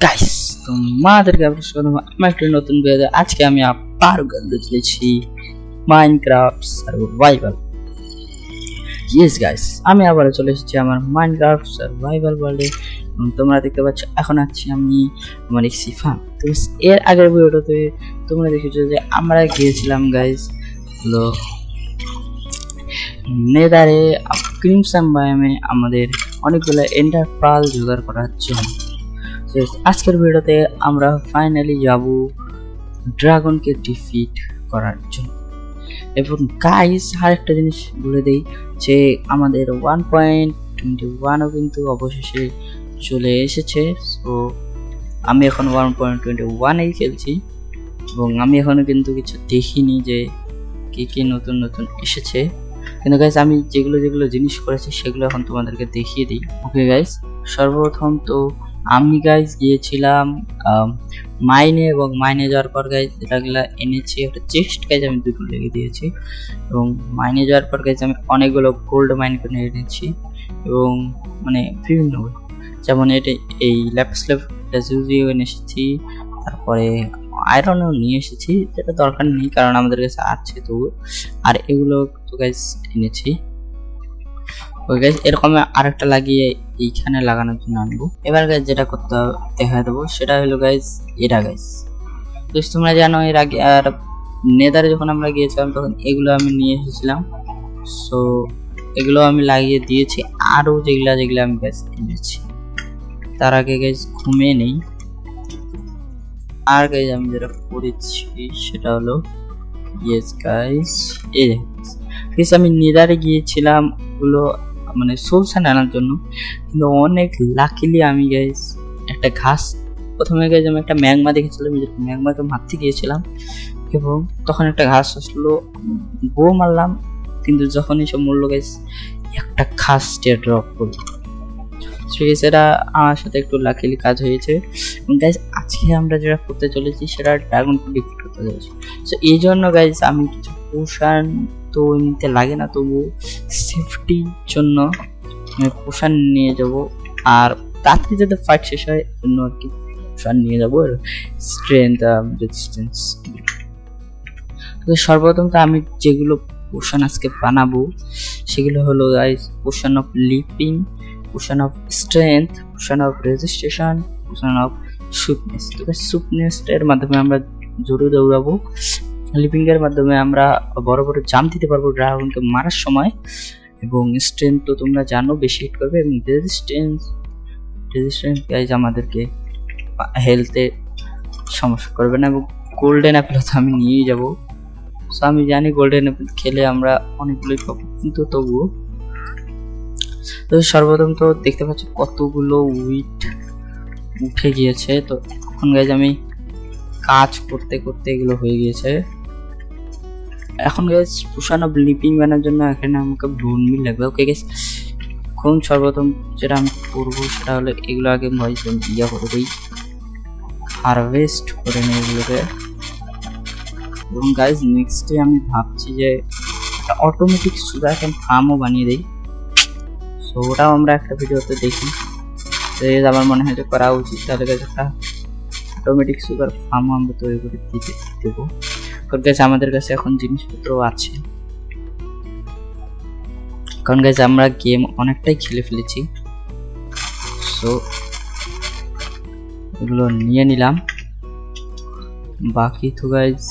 Guys তোমাদেরকে আবার স্বাগতম আমার একটা নতুন ভিডিওতে। আজকে আমি আবার গেলতে চলেছি মাইনক্রাফট সার্ভাইভাল। ইয়েস গাইস, আমি আবার চলে এসেছি আমার মাইনক্রাফট সার্ভাইভাল ওয়ার্ল্ডে। তোমরা দেখতে পাচ্ছ এখন আছি আমি আমার এক্সি ফার্ম। তো এর আগের ভিডিওটাতে তোমরা দেখেছো যে আমরা গিয়েছিলাম গাইস হলো নেদারে ক্রিমসন বায়ামে আমাদের অনেকগুলো এন্ডার পার্ল জোগাড় করার জন্য। আজকের ভিডিওতে আমরা ফাইনালি যাব ড্রাগনকে ডিফিট করার জন্য। এবং গাইস আরেকটা জিনিস বলে দেই যে আমাদের 1.21ও কিন্তু অবশেষে চলে এসেছে। সো আমি এখন 1.21এই খেলছি এবং আমি এখনো কিন্তু কিছু দেখিনি যে কি কি নতুন নতুন এসেছে। কিন্তু গাইস আমি যেগুলো জিনিস করেছি সেগুলো এখন তোমাদেরকে দেখিয়ে দিই। ওকে গাইস, সর্বপ্রথম তো আমি গাইস গিয়েছিলাম মাইনে, এবং মাইনে যাওয়ার পর গাইস যেটাগুলো এনেছি একটা চেস্ট গাইস আমি দুটো লেগে দিয়েছি। এবং মাইনে যাওয়ার পর গাইস আমি অনেকগুলো গোল্ড মাইন করে এনেছি এবং মানে বিভিন্ন যেমন এটা এই ল্যাপিস এনে এসেছি, তারপরে আয়রনও নিয়ে এসেছি যেটা দরকার নেই কারণ আমাদের কাছে আছে তবু। আর এগুলো তো গাইস এনেছি। ওই গাইস এরকম আরেকটা লাগিয়ে এইখানে লাগানোর জন্য আনবো। এবার গাইস যেটা করতে দেখা দেবো সেটা হলো গাইস এটা গাইস। তো তোমরা জানো এর আগে আর নেদারে যখন আমরা গিয়েছিলাম তখন এগুলো আমি নিয়ে এসেছিলাম। সো এগুলো আমি লাগিয়ে দিয়েছি, আরও যেগুলো আমি গাইস এনেছি। তার আগে গাইস ঘুমিয়ে নেই। আর গাইস আমি যেটা করেছি সেটা হলো ইয়েস গাইস এই গাইস আমি নেদারে গিয়েছিলাম ওগুলো মানে সোলসান আনার জন্য, কিন্তু অনেক লাকিলি আমি গাইস একটা ঘাস প্রথমে গাইস আমি একটা ম্যাগমা দেখেছিলাম, ম্যাগমাকে মারতে গিয়েছিলাম এবং তখন একটা ঘাস আসলো, বো মারলাম, কিন্তু যখন এসব মরলো গাইস একটা ঘাস ড্রপ করলো। সেটা আমার সাথে একটু লাকিলি কাজ হয়েছে। এবং গাইস আজকে আমরা যেটা করতে চলেছি সেটা ড্রাগনকে ডিফিট করতে চলেছি। সো এই জন্য গাইস আমি কিছু পোশান তো নিতে লাগে না, তবু সেফটির জন্য আমি পোশান নিয়ে যাব। আর তাড়াতাড়ি যাতে ফাইট শেষ হয় জন্য আর কি পোশান নিয়ে যাবো, স্ট্রেংথ রেজিস্ট্যান্স। তো সর্বপ্রথম তো আমি যেগুলো পোশান আজকে বানাবো সেগুলো হলো guys potion of leaping, potion of strength, potion of regeneration, potion of সুপনেস। তো সুপনেস এর মাধ্যমে আমরা জোরে দৌড়াবো, লিপিং এর মাধ্যমে আমরা বড় বড় জাম্প দিতে পারবো ড্রাগনকে মারার সময়, এবং স্ট্রেংথ তো তোমরা জানো বেশি হিট করবে, এবং রেজিস্ট্যান্স গাইজ আমাদেরকে হেলথে সমস্যা করবে না। এবং গোল্ডেন অ্যাপেল তো আমি নিয়েই যাবো। সো আমি জানি গোল্ডেন অ্যাপেল খেলে আমরা অনেকগুলোই পাবো, কিন্তু তবুও তো সর্বপ্রথম তো দেখতে পাচ্ছি কতগুলো উইট উঠে গিয়েছে। তো এখন গাইজ আমি কাজ করতে করতে এগুলো হয়ে গিয়েছে। এখন গাইজ পোশান অফ লিপিং বানানোর জন্য এখানে আমাকে বোন মিল লাগবে। ওকে গাইজ এখন সর্বপ্রথম যেটা আমি করবো সেটা হলো এগুলো আগে ইয়া করে দিই, হারভেস্ট করে নিই এগুলোকে। এবং গাইজ নেক্সটে আমি ভাবছি যে একটা অটোমেটিক সুগার ক্যান ফার্মও বানিয়ে দিই। সো ওটাও আমরা একটা ভিডিওতে দেখি, আমার মনে হয় যে করা উচিত। তাহলে গাছ একটা অটোমেটিক সুগার ফার্মও আমরা তৈরি করে দিতে দেবো, কারণ গাছ আমাদের কাছে এখন জিনিসপত্র আছে। কারণ গাছ আমরা গেম অনেকটাই খেলে ফেলেছি। সো এগুলো নিয়ে নিলাম, বাকি তো গাইজ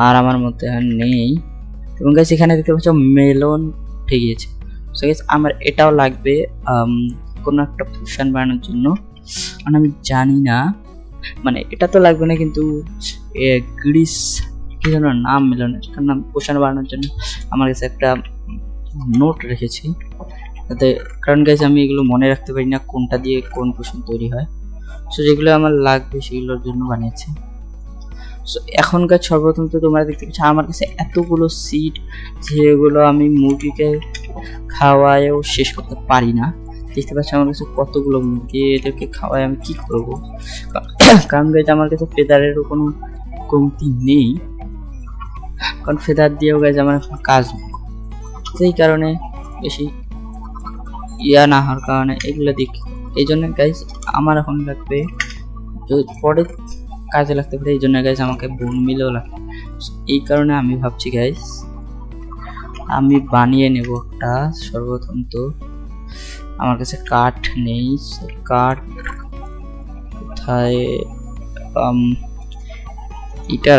আর আমার মধ্যে আর নেই। এবং গাছ এখানে দেখতে পাচ্ছ মেলন উঠে গিয়েছে। সো গাইস আমার এটাও লাগবে কোনো একটা পোশান বানানোর জন্য, মানে আমি জানি না, মানে এটা তো লাগবে না, কিন্তু গ্রিস কি যেন নাম মিলন এটার নাম পোশান বানানোর জন্য আমার কাছে একটা নোট রেখেছি যাতে, কারণ গাইস আমি এগুলো মনে রাখতে পারি না কোনটা দিয়ে কোন পোশান তৈরি হয়। সো যেগুলো আমার লাগবে সেগুলোর জন্য বানিয়েছি। সো এখনকার সর্বপ্রথম তো তোমরা দেখতে পাচ্ছ আমার কাছে এতগুলো সিড যেগুলো আমি মুরগিকে খাওয়ায়ও শেষ করতে পারি না। দেখতে পাচ্ছি আমার কাছে কতগুলো মুরগি, এদেরকে খাওয়াই আমি কি করবো, কারণ গাইজ আমার কাছে ফেদারেরও কোনো কমতি নেই, কারণ ফেদার দিয়েও গাইজ আমার এখন কাজ নেই। সেই কারণে বেশি ইয়া না হওয়ার কারণে এগুলো দিক এই জন্য গাইজ আমার এখন লাগবে, পরে কাজে লাগতে পারে, এই জন্য গাইজ আমাকে বোন মিলও লাগবে। এই কারণে আমি ভাবছি গাইজ আমি বানিয়ে নেব একটা। সর্বপ্রথম তো আমার কাছে কাঠ নেই, কাঠ কোথায়, এটা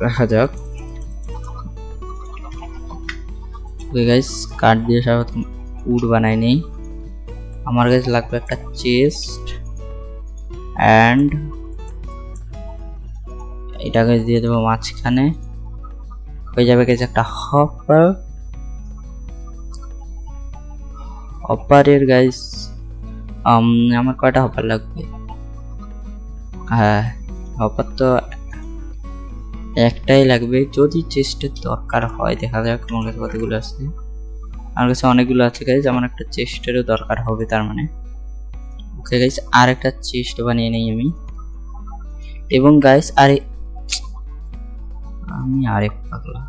রাখা যাক। গাইজ কাঠ দিয়ে সর্বপ্রথম উড বানাই নেই। আমার কাছে লাগবে একটা চেস্ট অ্যান্ড এটা গাইজ দিয়ে দেবো মাঝখানে, হয়ে যাবে গাইজ একটা হপার। হপারের গাইজ আমার কয়টা হপার লাগবে? হ্যাঁ, হপার তো একটাই লাগবে, যদি চেস্টের দরকার হয়। দেখা যাক আমার কাছে কতগুলো আছে। আমার কাছে অনেকগুলো আছে গাইজ, আমার একটা চেস্টেরও দরকার হবে তার মানে। ওকে গাইজ আর একটা চেস্ট বানিয়ে নেই আমি। এবং গাইজ আমি আরেক পাগলা।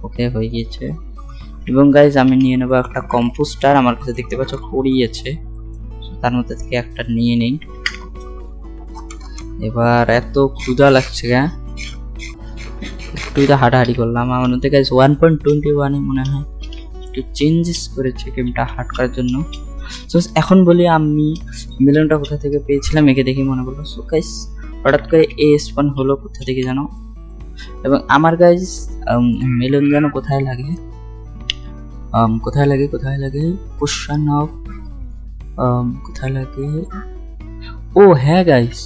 ওকে হয়ে গিয়েছে। এবং গাইজ আমি নিয়ে নেবো একটা কম্পোস্টার, আমার কাছে দেখতে পাচ্ছ পড়িয়েছে, তার মধ্যে থেকে একটা নিয়ে নেই। এবার এত ক্ষুধা লাগছে গা, একটু হাঁটাহাঁটি করলাম। আমার মধ্যে গাইজ 1.21 মনে হয় একটু চেঞ্জেস করেছে গেমটা হার্ড করার জন্য। সো এখন বলি আমি মেলনটা কোথা থেকে পেয়েছিলাম, একে দেখে মনে করলো। সো গাইজ হঠাৎ করে এ স্পন হলো কোথা থেকে জানো। এবং আমার গাইজ মেলন যেন কোথায় লাগে, কোথায় লাগে পোষণ অফ, কোথায় লাগে, ও হ্যাঁ গাইজ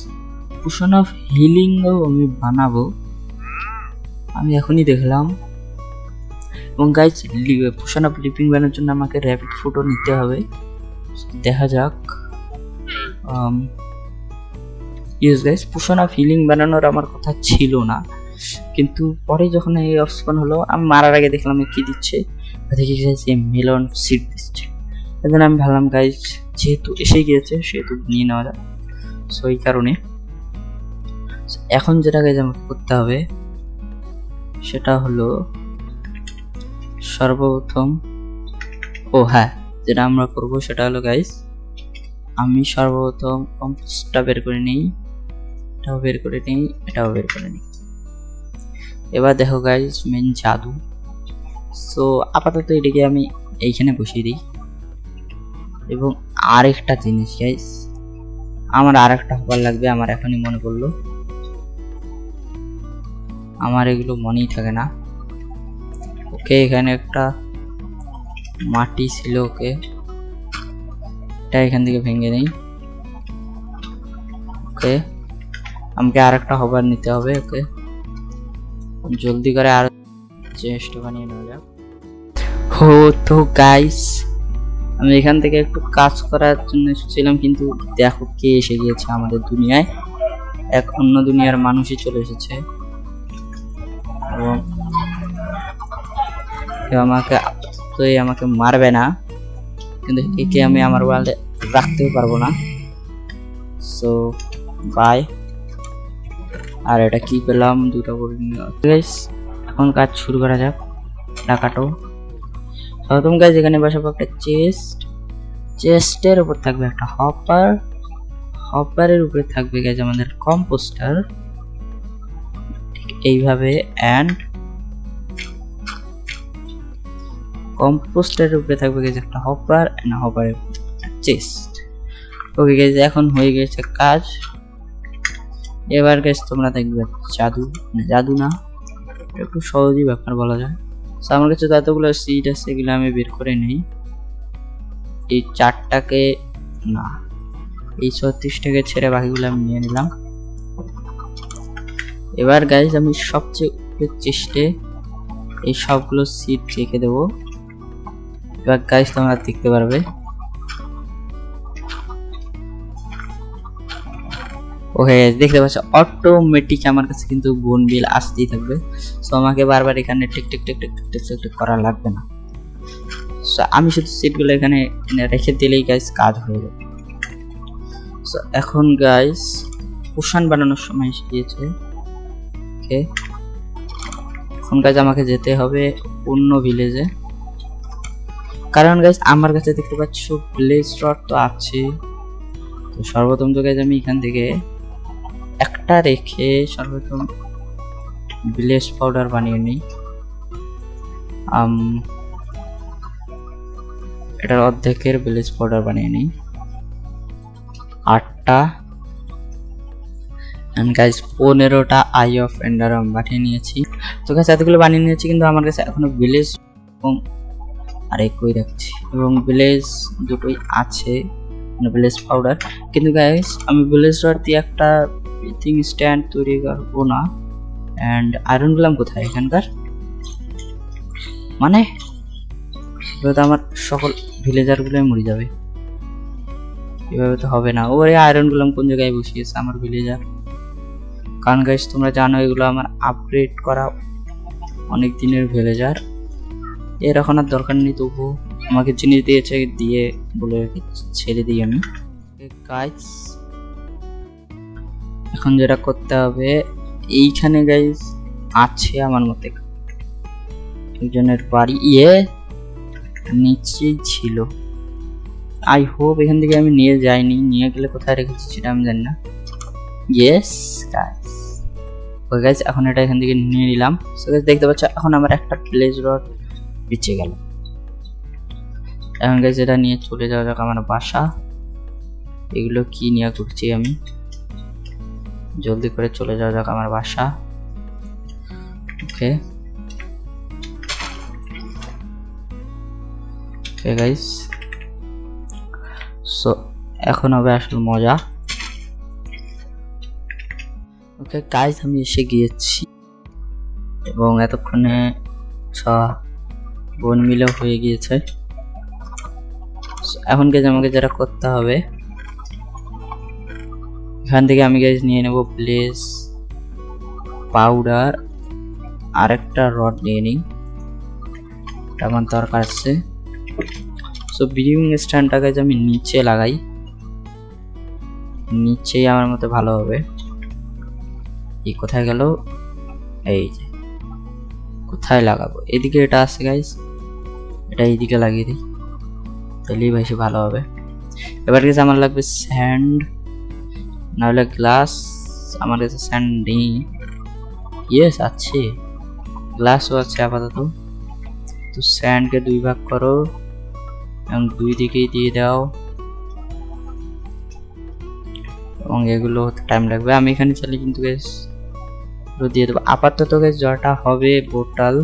পোষণ অফ হিলিংও আমি বানাবো, আমি এখনই দেখলাম। এবং গাইজ পোষণ অফ লিভিং বানানোর জন্য আমাকে র্যাপিড ফুডও নিতে হবে। দেখা যাক। ইয়েস গাইজ পোষণ অফ হিলিং বানানোর আমার কথা ছিল না, কিন্তু পরে যখন এই অপশন হলো আমি মারার আগে দেখলাম কি দিচ্ছে, দেখি গাইজ মেলন সিড দিচ্ছে। এখন আমি ভাবলাম গাইজ যেহেতু এসে গিয়েছে সেহেতু নিয়ে নেওয়া যাক। সো এই কারণে এখন যেটা গাইজ আমাকে করতে হবে সেটা হলো সর্বপ্রথম, ও হ্যাঁ যেটা আমরা করব সেটা হলো গাইজ আমি সর্বপ্রথম কম্পোস্টটা বের করে নিই, এটাও বের করে নিই, এটাও বের করে নিই। এবার দেখো গাইজ মেন জাদু। সো আপাতত এটাকে আমি এইখানে বসিয়ে দিই। এবং আরেকটা জিনিস গাইজ, আমার আরেকটা হবার লাগবে, আমার এখনই মনে পড়লো, আমার এগুলো মনেই থাকে না। ওকে এখানে একটা মাটি ছিল, ওকে এটা এখান থেকে ভেঙে নেই। ওকে আমাকে আরেকটা হবার নিতে হবে। ওকে জলদি করে আর চেষ্টা বানিয়ে নেওয়া যাক। হো তো গাইস আমি এখান থেকে একটু কাজ করার জন্য এসেছিলাম, কিন্তু দেখো কে এসে গিয়েছে আমাদের দুনিয়ায়, এক অন্য দুনিয়ার মানুষই চলে এসেছে। এবং আমাকে মারবে না, কিন্তু একে আমি আমার ওয়ার্ল্ডে রাখতেও পারবো না। So by. আর এটা কি পেলাম, দুটো করে গাইস এখন কাজ শুরু করা যাক। টাকাটো প্রথম গাইস এখানে বসাবো একটা চেস্টের উপর থাকবে একটা হপারের উপরে থাকবে গাইস আমাদের কম্পোস্টার, এইভাবে। অ্যান্ড কম্পোস্টারের উপরে থাকবে গাইস একটা হপার, এন্ড হপারের চেস্ট। ওকে গাইস এখন হয়ে গেছে কাজ। এবার গাইস তোমরা দেখবে জাদু না, একটু সহজই ব্যাপার বলা যায়। সো আমার কাছে যতগুলো সিড আছে এগুলো আমি বের করে নেই। এই 4টাকে না, এই 36টাকে ছেড়ে বাকিগুলো আমি নিয়ে নিলাম। এবার গাইস আমি সবচেয়ে উপরের চেস্টে এই সবগুলো সিড রেখে দেবো। এবার গাইস তোমরা দেখতে পারবে ওকে দেখতে পাচ্ছ অটোমেটিক আমার কাছে কিন্তু বোন বিল আসতেই থাকবে। সো আমাকে বারবার এখানে tick tick tick tick tick tick করা লাগবে না। সো আমি শুধু সিটগুলো এখানে রেখে দিলেই গাইস কাজ হয়ে যাবে। সো এখন গাইস পোষণ বানানোর সময় এসে গিয়েছে। ওকে এখন গাইস আমাকে যেতে হবে অন্য ভিলেজে, কারণ গাইস আমার কাছে দেখতে পাচ্ছ ভিলেজ রড তো আছে, তো সর্বপ্রথম তো গাইজ আমি এখান থেকে একটা রেখে সর্বপ্রথম ভিলেজ পাউডার বানিয়ে নিই। এটার অর্ধেকের ভিলেজ পাউডার বানিয়ে নিই, 8টা। এন্ড গাইজ 15টা আই অফ এন্ডার বানিয়ে নিয়েছি। তো গাইজ এতগুলো বানিয়ে নিয়েছি, কিন্তু আমার কাছে এখনো ভিলেজ এবং আরেকই রাখছি এবং ভিলেজ দুটোই আছে, মানে ভিলেজ পাউডার। কিন্তু গাইজ আমি ভিলেজ রড দিয়ে একটা ব্রিথিং স্ট্যান্ড তৈরি করবো না। অ্যান্ড আয়রন গুলাম কোথায় এখানকার, মানে আমার সকল ভিলেজার গুলোই মরে যাবে, এভাবে তো হবে না। ওরে আয়রন গুলাম কোন জায়গায় বসিয়েছে আমার ভিলেজার? কারণ গাইজ তোমরা জানো এগুলো আমার আপগ্রেড করা অনেক দিনের ভিলেজার, এর এখন আর দরকার নেই। তবু আমাকে জিনিস দিয়েছে, দিয়ে বলে ছেড়ে দিই আমি। গাইজ এখন যেটা করতে হবে, এইখানে গাইজ আছে আমার মতে একজনের বাড়ি, নিচেই ছিল। আই হোপ এখান থেকে আমি নিয়ে যাইনি, নিয়ে গেলে কোথায় রেখেছি সেটা আমি জানি না। ইয়েস গাইজ, ওই গাইজ এখন এটা এখান থেকে নিয়ে নিলাম। সো গাইজ দেখতে পাচ্ছ এখন আমার একটা ভিলেজ রড বেঁচে গেল। এখন গাইজ এটা নিয়ে চলে যাওয়া যাক আমার বাসা। এগুলো কি নিয়ে করছি আমি, জলদি করে চলে যাওয়া যাক আমার বাসা। ওকে ওকে গাইজ, সো এখন হবে আসল মজা। ওকে গাইজ আমি এসে গিয়েছি এবং এতক্ষণে বোন মিলে হয়ে গিয়েছে। এখন গাইজ আমাকে যেটা করতে হবে, এখান থেকে আমি গাইজ নিয়ে নেব ভিলেজ পাউডার, আরেকটা রড নিয়ে নিই, এটা আমার দরকার আছে। সো ব্রিডিং স্ট্যান্ডটা গাইজ আমি নিচে লাগাই, নিচেই আমার মতে ভালো হবে। এই কোথায় গেল, এই যে কোথায় লাগাবো, এদিকে এটা আছে গাইজ, এটা এইদিকে লাগিয়ে দিই, তাহলেই বেশি ভালো হবে। এবার গেছে আমার লাগবে স্যান্ড, নাহলে গ্লাস। আমার কাছে স্যান্ড নেই, ইয়েস আছে, গ্লাসও আছে আপাতত। তো স্যান্ডকে 2 ভাগ করো এবং 2 দিকেই দিয়ে দাও, এবং এগুলো টাইম লাগবে। আমি এখানে চাইলে কিন্তু গ্যাস দিয়ে দেবো। আপাতত গ্যাস যটা হবে বোতল,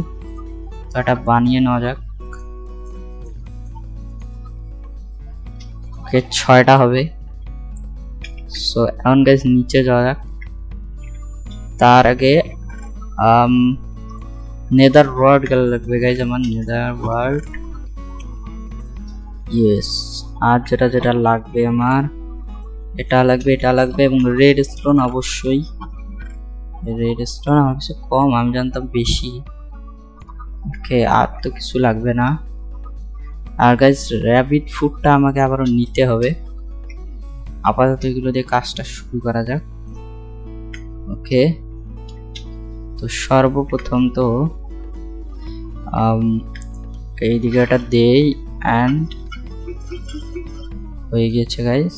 এটা বানিয়ে নেওয়া যাক। ওকে 6টা হবে। সো এখন গ্যাস নিচে যাওয়া যাক। তার আগে নেদার ওয়ার্ড গেল লাগবে গাইজ, আমার নেদার ওয়ার্ড। ইয়েস, আর যেটা যেটা লাগবে আমার, এটা লাগবে, এটা লাগবে, এবং রেড স্টোন অবশ্যই। রেড স্টোন আমার কাছে কম, আমি জানতাম বেশি। ওকে আর তো কিছু লাগবে না। আর গাইজ র্যাবিট ফুডটা আমাকে আবারও নিতে হবে। আপাতত এগুলো দিয়ে কাজটা শুরু করা যাক। ওকে তো সর্বপ্রথম তো এই দিকেটা দেই, অ্যান্ড হয়ে গেছে গাইজ।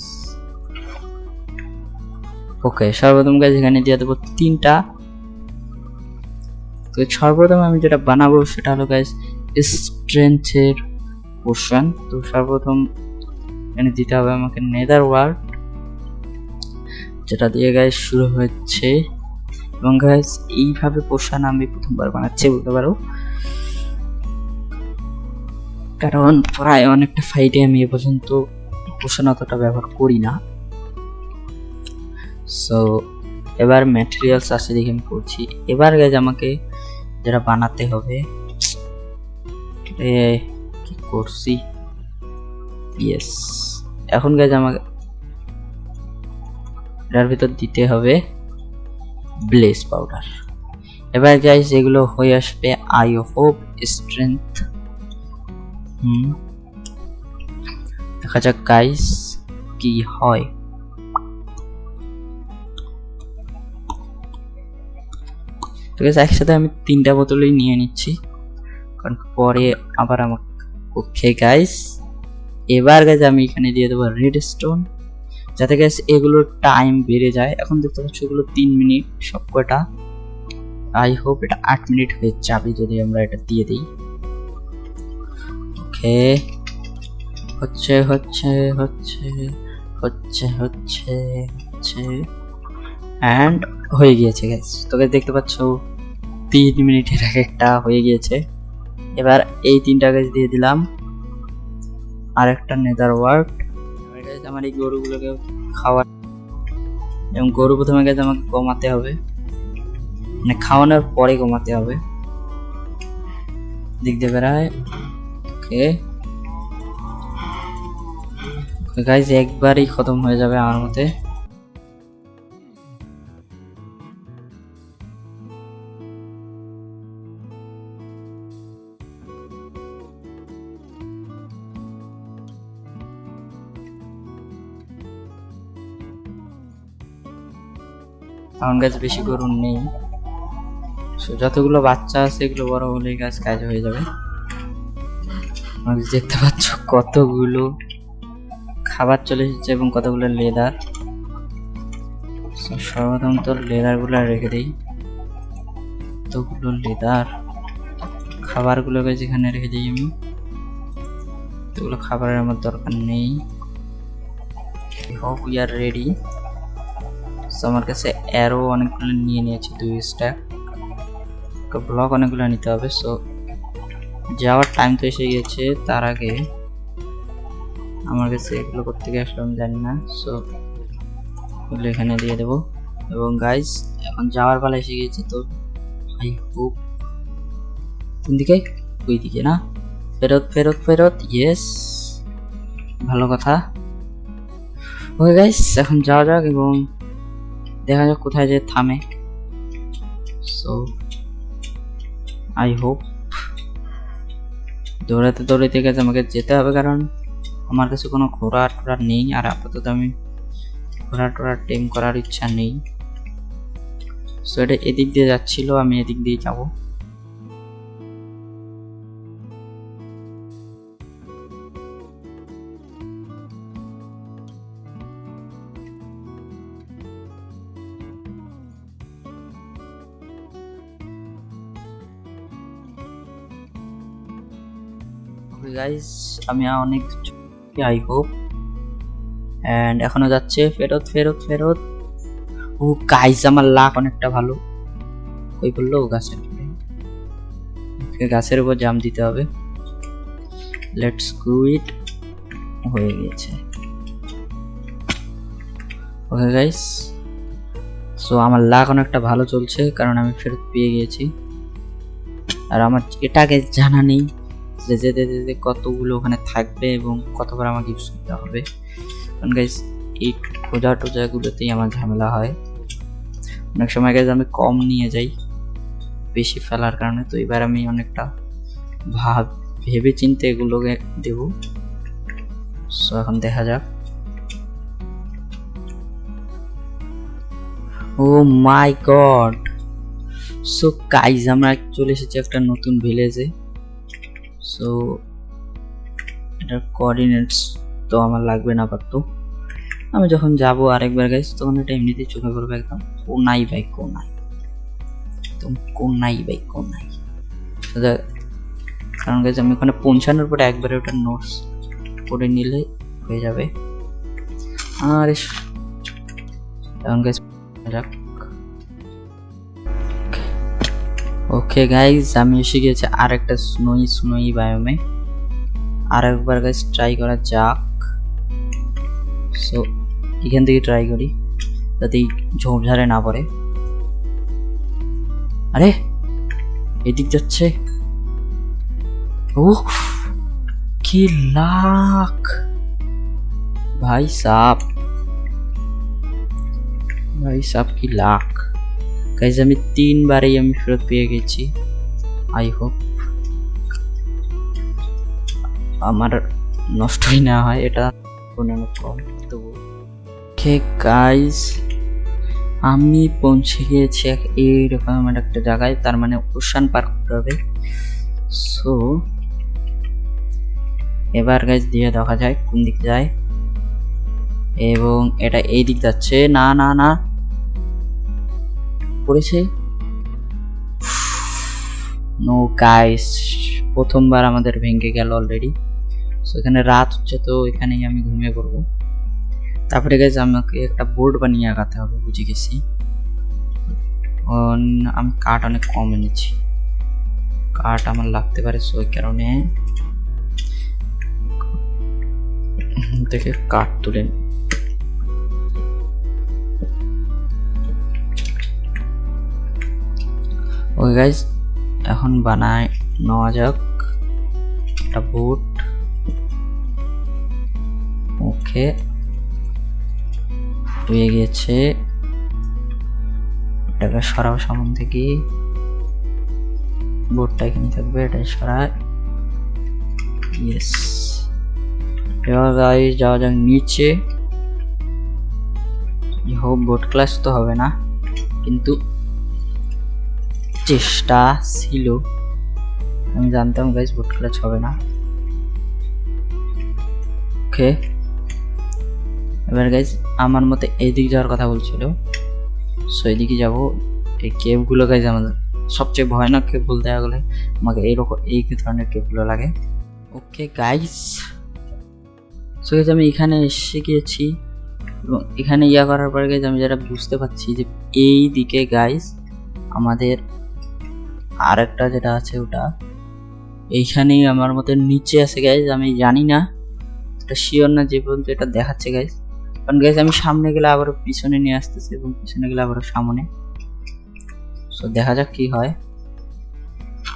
ওকে সর্বপ্রথম গাইজ এখানে দিয়ে দেবো 3টা। তো সর্বপ্রথম আমি যেটা বানাবো সেটা হলো গাইজ স্ট্রেংথের পোশন। তো সর্বপ্রথম এখানে দিতে হবে আমাকে নেদার ওয়ার্ড, যেটা দিয়ে গাইজ শুরু হচ্ছে। এবং গাইজ এইভাবে পোশন আমি প্রথমবার বানাচ্ছি বলতে পারো, কারণ প্রায় অনেকটা ফাইটে আমি এ পর্যন্ত পোশন অতটা ব্যবহার করি না। সো এবার ম্যাটেরিয়ালস আছে দেখে আমি করছি। এবার গাইজ আমাকে যেটা বানাতে হবে, কি করছি, ইয়েস। এখন গাইজ আমাকে এটার ভিতর দিতে হবে ব্লেজ পাউডার। এবার গাইজ এগুলো হয়ে আসবে আই হোপ স্ট্রেংথ। দেখা যাক গাইজ কি হয়। ঠিক আছে, একসাথে আমি 3টা বোতলই নিয়ে নিচ্ছি, কারণ পরে আবার আমাকে। ওকে গাইজ এবার গাইজ আমি এখানে দিয়ে দেবো রেড স্টোন, যাতে গ্যাস এগুলোর টাইম বেড়ে যায়। এখন দেখতে পাচ্ছ এগুলো 3 মিনিট সব কয়টা। আই হোপ এটা 8 মিনিট হয়ে যাবে যদি আমরা এটা দিয়ে দিই। ওকে, হচ্ছে হচ্ছে হচ্ছে হচ্ছে হচ্ছে হচ্ছে অ্যান্ড হয়ে গিয়েছে গ্যাস। তোকে দেখতে পাচ্ছ 3 মিনিটের একটা হয়ে গিয়েছে। এবার এই 3টা গাছ দিয়ে দিলাম আর একটা নেদার ওয়ার্ড। আমার এই গরুগুলোকে খাওয়া, এবং গরু প্রথমে গেছে আমাকে কমাতে হবে, মানে খাওয়ানোর পরে কমাতে হবে। দিক দিয়ে বেড়ায়। ওকে গাইজ একবারই খতম হয়ে যাবে আমার মতে। কারণ গাছ বেশি গরু নেই, যতগুলো বাচ্চা আছে এগুলো বড় হলেই গাছ কাজ হয়ে যাবে। দেখতে পাচ্ছ কতগুলো খাবার চলে এসেছে এবং কতগুলো লেদার। সর্বপ্রথম তো লেদার গুলো রেখে দিই। কতগুলো লেদার, খাবারগুলোকে যেখানে রেখে দিই আমি, এগুলো খাবারের আমার দরকার নেই। Hope we are ready. আমার কাছে অ্যারো অনেকগুলো নিয়ে নিয়েছি, 2 স্ট্যাক। ব্লক অনেকগুলো নিতে হবে। সো যাওয়ার টাইম তো এসে গেছে, তার আগে আমার কাছে এগুলো করতে গিয়ে আসলে আমি জানি না। সো এগুলো এখানে দিয়ে দেবো। এবং গাইজ এখন যাওয়ার পালা এসে গেছে। তো আই হোপ কোন দিকে, ওই দিকে না, ফেরত ফেরত ফেরত। ইয়েস, ভালো কথা। ওকে গাইজ এখন যাওয়া যাক এবং দেখা যাক কোথায় যে থামে। সো আই হোপ দৌড়াতে দৌড়াতে গেছে আমাকে যেতে হবে, কারণ আমার কাছে কোনো ঘোড়া টোড়া নেই। আর আপাতত আমি ঘোড়া টোড়া টেম করার ইচ্ছা নেই। সো এটা এদিক দিয়ে যাচ্ছিল, আমি এদিক দিয়ে যাব। গাইজ আমি অনেক আই হোপ, এন্ড এখনো যাচ্ছে ফেরত ফেরত ফেরত। ও গাইজ আমার লাক অনেকটা ভালো। কই বললো গাছের উপরে, গাছের উপর জাম দিতে হবে। লেটস গো ইট, হয়ে গেছে। ওকে গাইজ, সো আমার লাক অনেকটা ভালো চলছে কারণ আমি ফেরত পেয়ে গিয়েছি। আর আমার এটা গাইজ জানা নেই যে যেতে যেতে কতগুলো ওখানে থাকবে এবং কতবার আমাকে ইউজ করতে হবে। কারণ গাইজ এই খোঁজা টোজাগুলোতেই আমার ঝামেলা হয়। অনেক সময় গাইজ আমি কম নিয়ে যাই বেশি ফেলার কারণে। তো এবার আমি অনেকটা ভেবে চিন্তে এগুলোকে দেব। সো এখন দেখা যাক। ও মাই গড, সো গাইজ আমরা চলে এসেছি একটা নতুন ভিলেজে। সো এটার কোঅর্ডিনেটস তো আমার লাগবে না পারতো। আমি যখন যাব আরেকবার গাইজ তখন এটা এমনিতেই চোখে পড়বে একদম। কোনাই ভাই কোনাই, একদম কোনাই ভাই কোনাই। কারণ গাইজ আমি ওখানে পৌঁছানোর পরে একবারে ওটা নোটস করে নিলে হয়ে যাবে। আর এখন গাইজ ওকে গাইজ আমি এসে গেছি আর একটা স্নোই বায়োমে। আর একবার গাইজ ট্রাই করা যাক। সো এখান থেকে ট্রাই করি যাতে ঝোপঝাড়ে না পড়ে। আরে এদিক যাচ্ছে। ও কি লাক ভাই সাপ, ভাই সাপ কি লাক গাইজ। আমি 3 বারেই আমি ফেরত পেয়ে গেছি। আই হোপ আমার নষ্টই না হয়, এটা কোনো কম। তবু ওকে গাইজ আমি পৌঁছে গিয়েছি এইরকম একটা জায়গায়, তার মানে ওশান পার করতে হবে। সো এবার গাইজ দিয়ে দেখা যায় কোন দিকে যায়। এবং এটা এই দিক যাচ্ছে। না না না, পড়েছে। নো গাইস, প্রথমবার আমাদের ভেঙে গেল অলরেডি। সো এখানে রাত হচ্ছে, তো এখানেই আমি ঘুমিয়ে পড়বো। তারপরে গাইস আমাকে একটা বোর্ড বানিয়ে আগাতে হবে, বুঝে গেছি। আমি কাঠ অনেক কম এনেছি, কাঠ আমার লাগতে পারে, সো ওই কারণে দেখে কাঠ তুলে নি। ওকে গাইস, এখন বানায় নেওয়া যাক একটা বোট। ওকে, হয়ে গেছে। এটাকে সরাও সামন থেকে, বোটটা এখানে থাকবে, এটাই সরায়। ইয়েস, এবার গাইস যাওয়া যাক নিচে। হোপ বোট ক্লাস তো হবে না, কিন্তু চেষ্টা ছিল। আমি জানতাম গাইস বোট ক্লাচ হবে না। ওকে, এবার গাইস আমার মতে এইদিকে যাওয়ার কথা বলছিল, সো এইদিকে যাবো। এই কেভগুলো গাইস আমাদের সবচেয়ে ভয়ানক কেভ বলতে গেলে আমাকে এইরকম এই ধরনের কেভগুলো লাগে। ওকে গাইস, সো গাইস আমি এখানে এসে গিয়েছি এবং এখানে ইয়া করার পরে গাইস আমি যেটা বুঝতে পারছি যে এই দিকে গাইস আমাদের আরেকটা যেটা আছে ওটা এইখানেই আমার মতে নিচে আছে গাইস। আমি জানি না, এটা শিওর না যে পর্যন্ত এটা দেখাচ্ছে গাইস। কারণ গাইস আমি সামনে গেলে আবারও পিছনে নিয়ে আসতেছি এবং পিছনে গেলে আবারও সামনে। সো দেখা যাক কি হয়।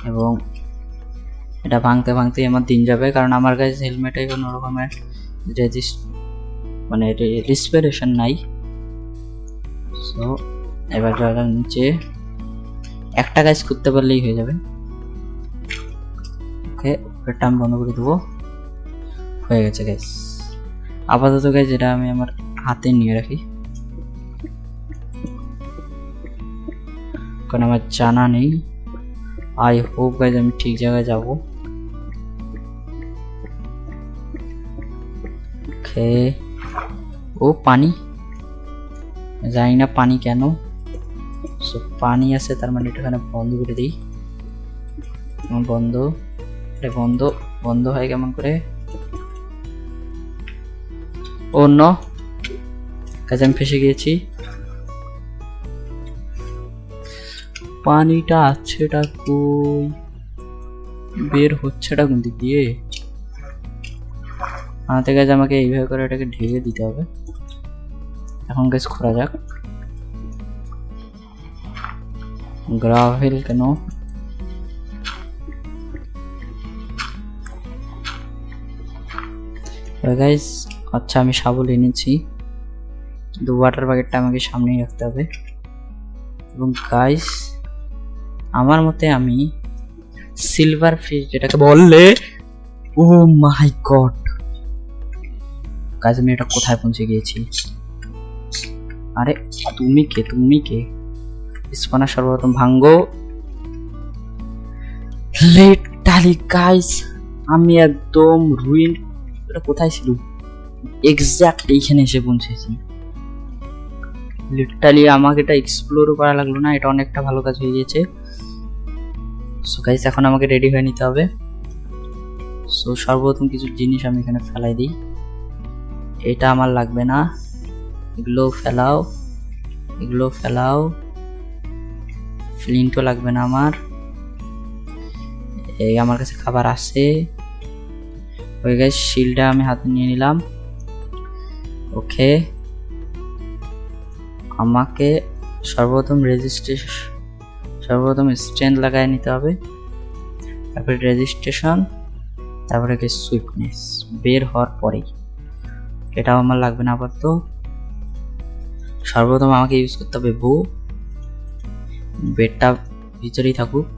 এবং এটা ভাঙতে ভাঙতে আমার দিন যাবে, কারণ আমার গাইস হেলমেটে কোনো রকমের মানে রেসপিরেশন নাই। সো এবার যারা নিচে একটা গাইস করতে পারলেই হয়ে যাবে। ওকে, এটা আমি বন্ধ করে দেবো। হয়ে গেছে গাইস। আপাতত গাইস যেটা আমি আমার হাতে নিয়ে রাখি, কারণ আমার জানা নেই। আই হোপ গাইস আমি ঠিক জায়গায় যাব। ওকে, ও পানি, জানি না পানি কেন। সো পানি আছে, তার মানে এটা এখানে বন্ধ করে দিই। বন্ধ, এটা বন্ধ বন্ধ হয় কেমন করে? ও নো গাইস, আমি ফেসে গিয়েছি। পানিটা আছেটা কই, বের হচ্ছেটা কোন দিক দিয়ে? আনাতে গাইস আমাকে এইভাবে করে এটাকে ঢেকে দিতে হবে। এখন গাইস খোলা যাক। গ্রাভেল কেন? গাইস আচ্ছা, আমি শাবল এনেছি, কিন্তু ওয়াটার বাকেটটা আমাকে সামনেই রাখতে হবে। এবং গাইস আমার মতে আমি সিলভার ফিশ যেটাকে বললে, ও মাই গড গাইস আমি এটা কোথায় পৌঁছে গিয়েছি? আরে তুমি কে, তুমি কে? স্পনা সর্বপ্রথম ভাঙ্গো। লিটারালি গাইস আমি একদম রুইন। এটা কোথায় ছিল? এক্স্যাক্ট এইখানে এসে পৌঁছেছি। লিটারালি আমাকে এটা এক্সপ্লোর করা লাগলো না, এটা অনেকটা ভালো কাজ হয়ে গেছে। সো গাইস এখন আমাকে রেডি হয়ে নিতে হবে। সো সর্বপ্রথম কিছু জিনিস আমি এখানে ফেলাই দিই। এটা আমার লাগবে না, এগুলো ফেলাও, এগুলো ফেলাও। ফ্লিন্টও লাগবে না আমার। এই আমার কাছে খাবার আছে। ওই গাইস শিলটা আমি হাতে নিয়ে নিলাম। ওকে, আমাকে সর্বপ্রথম সর্বপ্রথম স্ট্রেংথ লাগাই নিতে হবে, তারপরে রেজিস্ট্রেশন, তারপরে কি সুইফটনেস বের হওয়ার পরেই। এটাও আমার লাগবে না আপাতত। সর্বপ্রথম আমাকে ইউজ করতে হবে বো। বেডটা ভিতরেই থাকুক,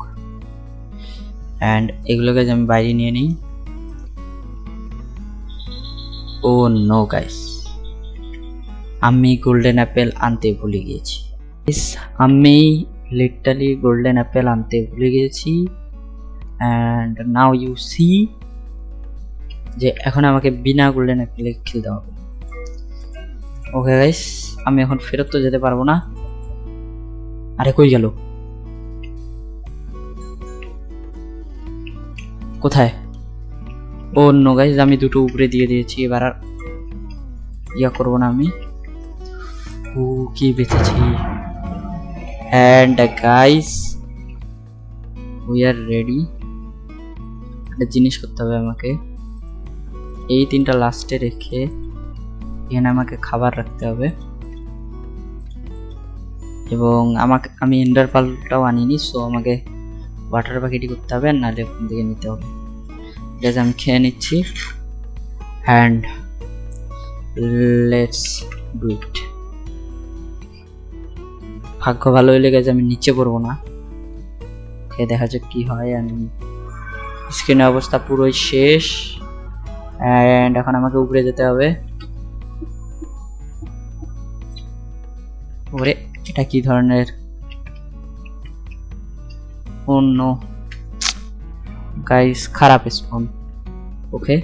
অ্যান্ড এগুলোকে আমি বাইরে নিয়ে নিই। ও নো গাইস, আমি গোল্ডেন অ্যাপেল আনতে ভুলে গিয়েছি। আমি লিটারালি গোল্ডেন অ্যাপেল আনতে ভুলে গিয়েছি। অ্যান্ড নাও ইউ সি যে এখন আমাকে বিনা গোল্ডেন অ্যাপেলে খেলতে হবে। ওকে গাইস, আমি এখন ফেরত তো যেতে পারবো না। আরে কই গেল? কোথায়? ও নো গাইস, আমি দুটো উপরে দিয়ে দিয়েছি, এবার আর ইয়া করবো না আমি। ও কি বেঁচেছি। And guys we are ready. একটা জিনিস করতে হবে আমাকে, এই তিনটা লাস্টে রেখে এখানে আমাকে খাবার রাখতে হবে, এবং আমি এন্ডার পালটাও আনিনি, সো আমাকে ওয়াটার বাকেটই করতে হবে, নাহলে ওখান থেকে নিতে হবে। ঠিক আছে, আমি খেয়ে নিচ্ছি। অ্যান্ড লেটস ডু ইট। ভাগ্য ভালো হইলে গেছে আমি নিচে পড়বো না। খেয়ে দেখা যাক কি হয়। আমি স্ক্রিনের অবস্থা পুরোই শেষ, অ্যান্ড এখন আমাকে উপরে যেতে হবে। ওরে এটা কি ধরনের অন্য গাইস, খারাপ স্পন। ওকে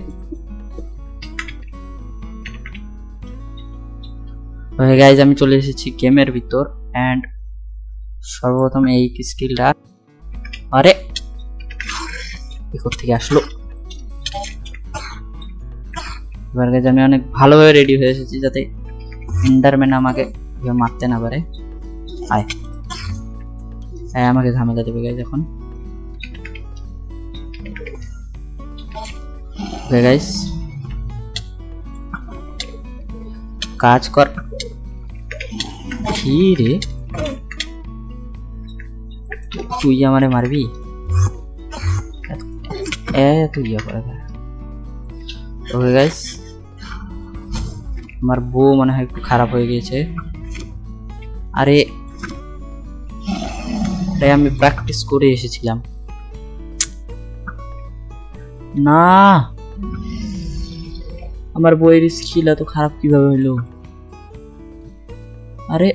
ওকে গাইস, আমি চলে এসেছি গেমের ভিতর, অ্যান্ড সর্বপ্রথম এই স্কিলটা, আরে কোথা থেকে আসলো। এবার গাইস আমি অনেক ভালোভাবে রেডি হয়ে এসেছি, যাতে এন্ডারম্যান আমাকে মারতে না পারে। আয় আমাকে ঝামেলা দেবে গাইস এখন। ওকে গাইস, কাজ কর। কি রে, তুই আমারে মারবি? তুই ইয়া করে। ওকে গাইস, আমার বউ মনে হয় একটু খারাপ হয়ে গিয়েছে। আরে আমি প্র্যাকটিস করে এসেছিলাম না। আমার বইয়ের স্কিল এত খারাপ কিভাবে হইলো? আরে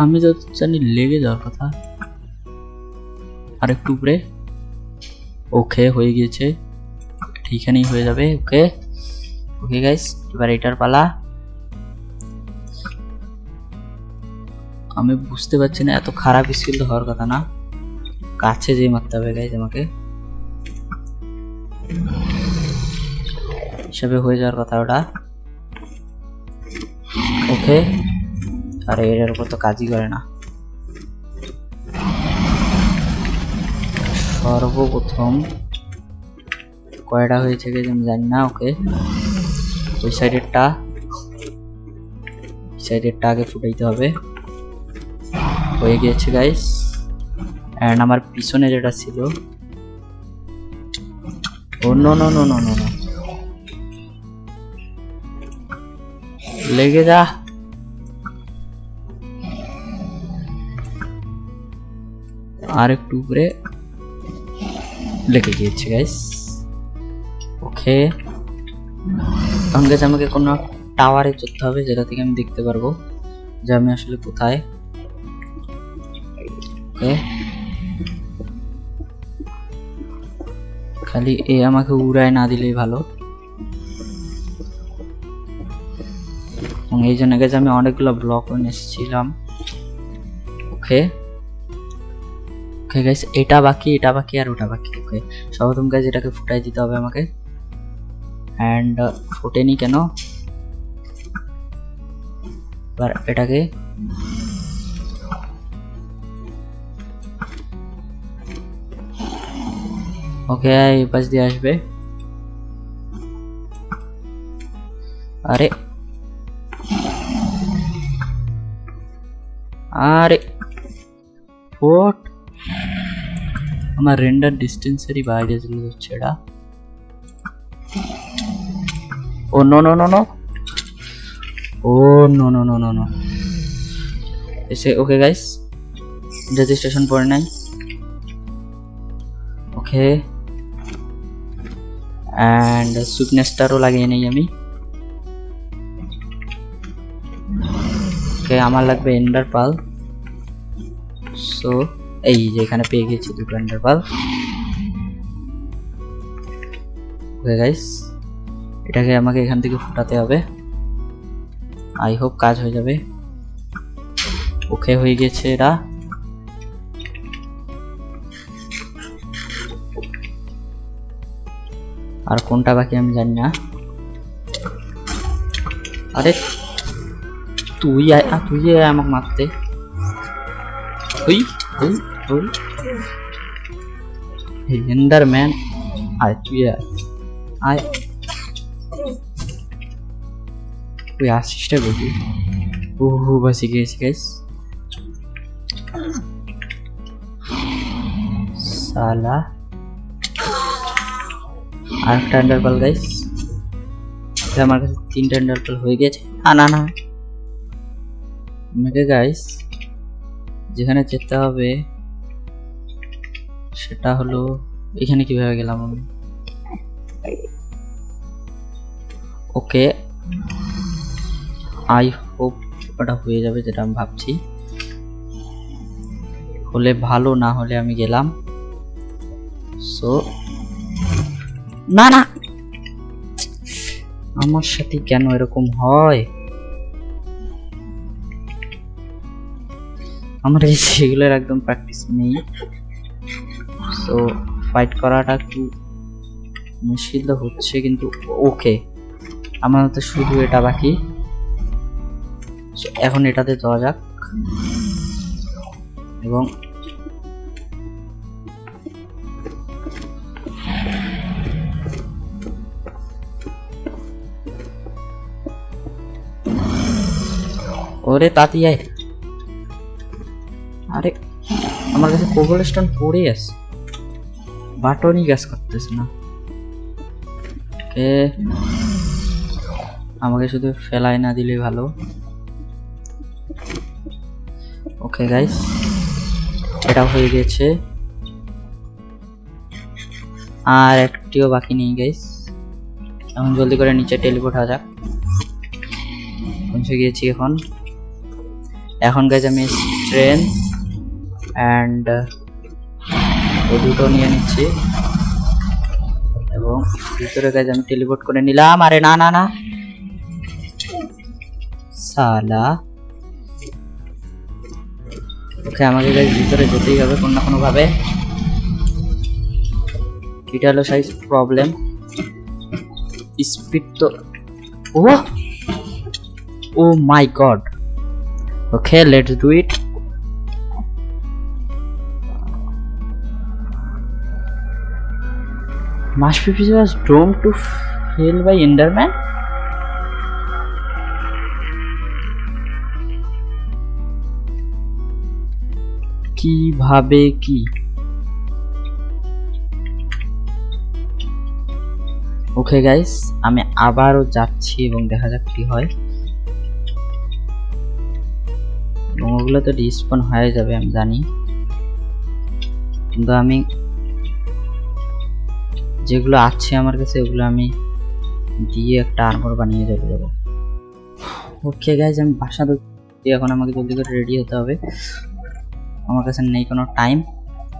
আমি তো জানি লেগে যাওয়ার কথা। আরেকটু উপরে। ওকে হয়ে গিয়েছে, ঠিকখানেই হয়ে যাবে। ওকে ওকে গাইস, এবার এটার পালা। আমি বুঝতে পারছি না, এত খারাপ স্কিল তো হওয়ার কথা না, কাছে যেয়ে মারতে হবে গাইস আমাকে, হিসাবে হয়ে যাওয়ার কথা ওটা। ওকে, আরে এর উপর তো কাজই করে না। সর্বপ্রথম কয়টা হয়েছে কি আমি জানি না। ওকে, ওই সাইডেরটা আগে ফুটাইতে হবে। হয়ে গিয়েছে গাইস, এন্ড আমার পিছনে যেটা ছিল, oh no no no no no no, লেগে যা। আর একটু উপরে লেগে গিয়েছে গাইস। ওকে, এখন গাইস আমাকে কোনো টাওয়ারে চড়তে হবে, যেটা থেকে আমি দেখতে পারবো যে আমি আসলে কোথায়। ওকে, খালি এ আমাকে উড়ায় না দিলেই ভালো। এবং এই জন্য গাইস আমি অনেকগুলো ব্লক নিয়ে এসেছিলাম। ওকে ওকে গাইস, এটা বাকি আর ওটা বাকি। ওকে, সর্বপ্রথম গাইস এটাকে ফুটাই দিতে হবে আমাকে, অ্যান্ড ফোটেনি কেন? এবার এটাকে ওকে এই পাশ দিয়ে আসবে। আরে আরে ফোট, আমার রেন্ডার ডিস্টেন্সেরই বাইরে চলে যাচ্ছে এটা। Oh no no no no, oh no no no no no, এসে। ওকে গাইস, রেজিস্ট্রেশন পড়ে নাই। ওকে, অ্যান্ড সুইটনেসটারও লাগিয়ে নেই আমি। ওকে, আমার লাগবে এন্ডার পাল, সো এই যে এখানে পেয়ে গেছি দুটো এন্ডার পাল। ওকে গাইস, এটাকে আমাকে এখান থেকে ফুটাতে হবে। আই হোপ কাজ হয়ে যাবে। ওকে, হয়ে গেছে এটা। আর কোনটা বাকি আমি জানি না। আরে তুই আমাকে মারতে। এন্ডারম্যান আয়, তুই আয়। তুই আসিসটা বুঝি। ওহো, বাসি গেছি গাইস। সালা আর একটা এন্ডারপাল গাইস। আমার কাছে 3টা এন্ডারপাল হয়ে গেছে। না আমাকে গাইস যেখানে যেতে হবে সেটা হলো এখানে। কিভাবে গেলাম আমি? ওকে, আই হোপ ওটা হয়ে যাবে যেটা আমি ভাবছি। হলে ভালো, না হলে আমি গেলাম। সো না আমার সাথে কেন এরকম হয়? আমার এই সেগুলোর একদম প্র্যাকটিস নেই। সো ফাইট করাটা একটু মুশকিল হচ্ছে, কিন্তু ওকে, আমার তো শুধু এটা বাকি। এখন এটাতে যাওয়া যাক এবং ওরে তাতি আয়। আরে আমার কাছে কোবলস্টোন পড়ে আছে, বাটনই কাজ করতেছে না। আমাকে শুধু ফেলাই না দিলেই ভালো। ওকে গাইস, এটা হয়ে গেছে। আর একটিও বাকি নেই গাইস। এখন জলদি করে নিচে টেলিপোর্ট হওয়া যাক। পৌঁছে গিয়েছি এখন গাইস আমি স্ট্রেংথ অ্যান্ড এই দুটো নিয়ে নিচ্ছি এবং ভিতরে গাইস আমি টেলিপোর্ট করে নিলাম। আরে না সালা। ওকে, আমাকে গাইস ভিতরে যেতেই হবে কোনো না কোনো ভাবে। এটা হলো সাইজ প্রবলেম। স্পিড তো oh my god. Okay, let's do it. Must be was doomed to fail by Enderman? কিভাবে কি? ওকে গাইস, আমি আবারও যাচ্ছি এবং দেখা যাক কি হয়। ওগুলো তো রিস্পন হয়ে যাবে আমি জানি, কিন্তু আমি যেগুলো আছে আমার কাছে ওগুলো আমি দিয়ে একটা আর্মর বানিয়ে দেবো। ওকে গাইস, আমি বাসা ঢুকছি এখন। আমাকে জলদি করে রেডি হতে হবে, আমার কাছে নেই কোনো টাইম।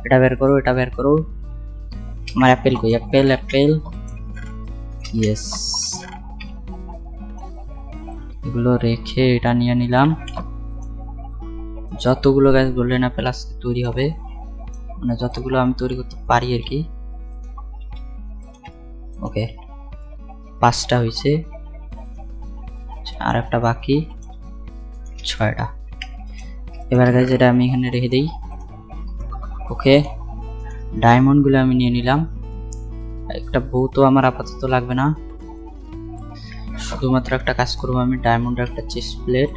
এটা বের করো। আমার অ্যাপেল কই? Apple yes. এগুলো রেখে এটা নিয়ে নিলাম। যতগুলো গাছ গোল্ডেন অ্যাপেল আজকে তৈরি হবে, মানে যতগুলো আমি তৈরি করতে পারি আর কি। ওকে, 5টা হয়েছে, আর একটা বাকি, 6টা। এবার গাইস এটা আমি এখানে রেখে দিই। ওকে, ডায়মন্ডগুলো আমি নিয়ে নিলাম। একটা বউ তো আমার আপাতত লাগবে না, শুধুমাত্র একটা কাজ করবো আমি। ডায়মন্ডের একটা চেস্ট প্লেট,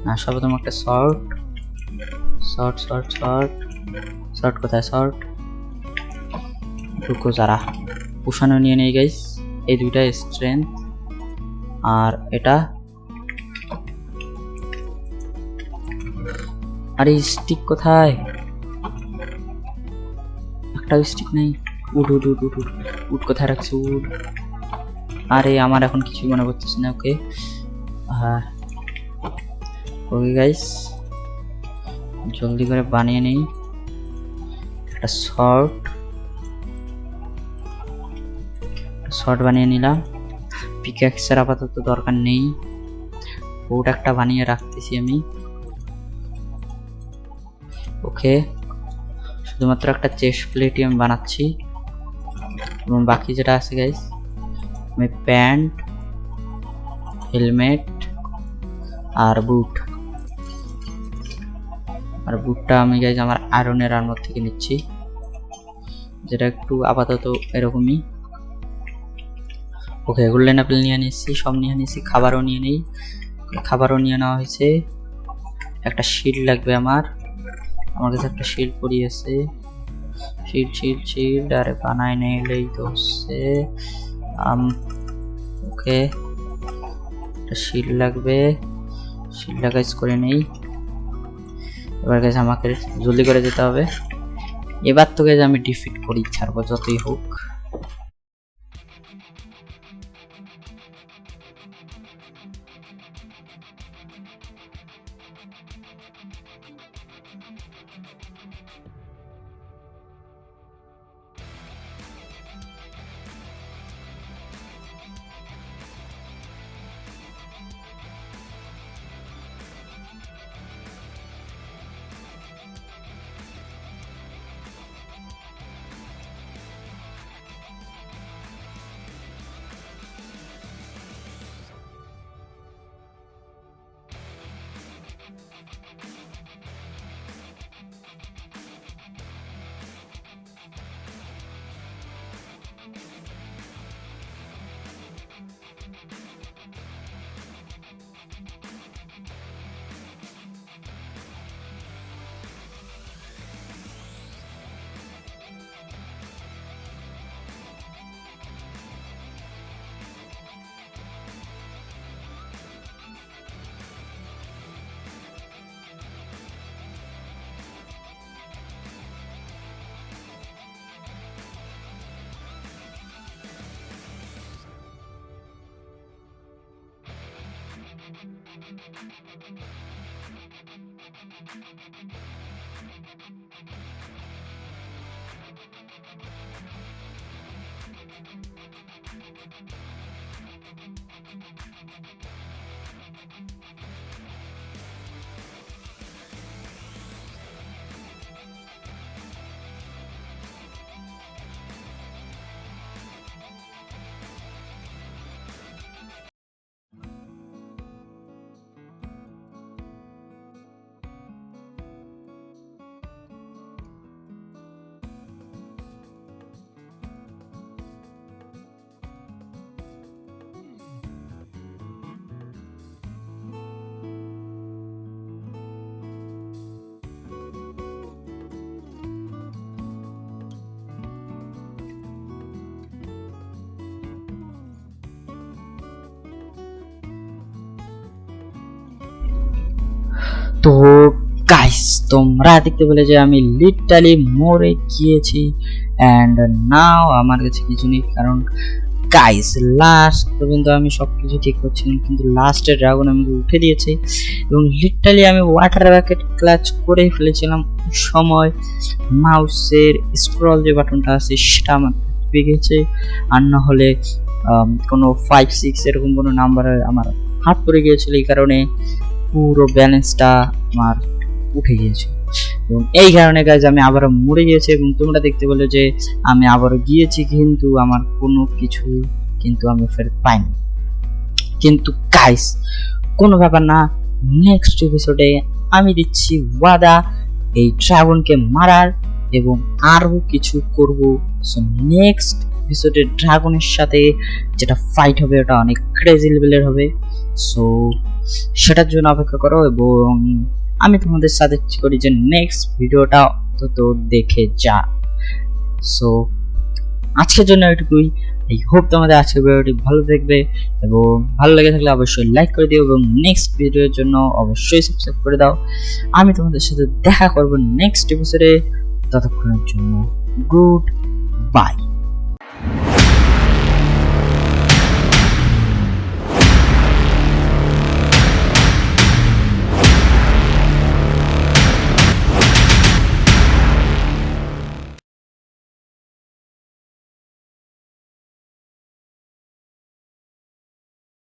আর সর্বপ্রথম একটা শর্ট। কোথায় শর্ট? ঢুকো যারা। পোষানো নিয়ে নেই গাইস, এই দুইটা স্ট্রেংথ। আর এটা, আরে স্টিক কোথায়? একটাও স্টিক নেই। উড কোথায় রাখছি? উড, আরে আমার এখন কিছুই মনে করতেছি না। ওকে, হ্যাঁ ওকে গাইস, জলদি করে বানিয়ে নেই একটা শর্ট বানিয়ে নিলাম। পিক্যাক্সের আপাতত দরকার নেই, বোট একটা বানিয়ে রাখতেছি আমি। ওকে, শুধুমাত্র একটা চেস্ট প্লেটই আমি বানাচ্ছি, এবং বাকি যেটা আছে গাইস, আমি প্যান্ট, হেলমেট আর বুট, আর বুটটা আমি গাইস আমার আয়রনের আর্মর থেকে নিচ্ছি, যেটা একটু আপাতত এরকমই। ওকে, গোল্ডেন অ্যাপেল নিয়ে নিচ্ছি, সব নিয়ে নিচ্ছি, খাবারও নিয়ে নেই, খাবারও নিয়ে নেওয়া হয়েছে। একটা শিল্ড লাগবে আমার কাছে একটা শিল্ড পড়ি আছে, শিল্ড আরে বানায় নেই তো হচ্ছে। ওকে, একটা শিল্ড লাগবে, শিল্ডটা গাইজ করে নেই। এবার গাইজ আমাকে জলদি করে যেতে হবে, এবার তো গাইজ আমি ডিফিট করি ছাড়বো যতই হোক। তো গাইস তোমরা দেখতে পেলে যে আমি লিটারালি মরে গিয়েছি, এন্ড নাও আমার কাছে কিছু নেই, কারণ গাইস লাস্ট পর্যন্ত আমি সবকিছু ঠিক করছিলাম, কিন্তু লাস্টে ড্রাগন আমাকে উঠে দিয়েছে, এবং লিটারালি আমি ওয়াটার ব্যাকেট ক্লাচ করে ফেলেছিলাম। সময় মাউসের স্ক্রল যে বাটনটা আছে সেটা আমার টিপে গেছে, আর না হলে কোনো 5-6 এরকম কোনো নাম্বারে আমার হাত পড়ে গিয়েছিল, এই কারণে পুরো ব্যালেন্সটা আমার উঠে গিয়েছে, এবং এই কারণে গাইজ আমি আবারও মরে গিয়েছি। এবং তোমরা দেখতে পেলে যে আমি আবারও গিয়েছি, কিন্তু আমার কোনো কিছু কিন্তু আমি ফেরত পাইনি। কিন্তু গাইজ কোনো ব্যাপার না, নেক্সট এপিসোডে আমি দিচ্ছি ওয়াদা এই ড্রাগনকে মারার এবং আরও কিছু করব। সো নেক্সট এপিসোডে ড্রাগনের সাথে যেটা ফাইট হবে ওটা অনেক ক্রেজি লেভেলের হবে, সো সেটার জন্য অপেক্ষা করো। এবং আমি তোমাদের সাজেস্ট করি যে নেক্সট ভিডিওটা অন্তত দেখে যা। সো আজকের জন্য এটুকুই। আই হোপ তোমাদের আজকের ভিডিওটি ভালো দেখবে, এবং ভালো লেগে থাকলে অবশ্যই লাইক করে দিও, এবং নেক্সট ভিডিওর জন্য অবশ্যই সাবস্ক্রাইব করে দাও। আমি তোমাদের সাথে দেখা করব নেক্সট এপিসোডে, ততক্ষণের জন্য গুড বাই।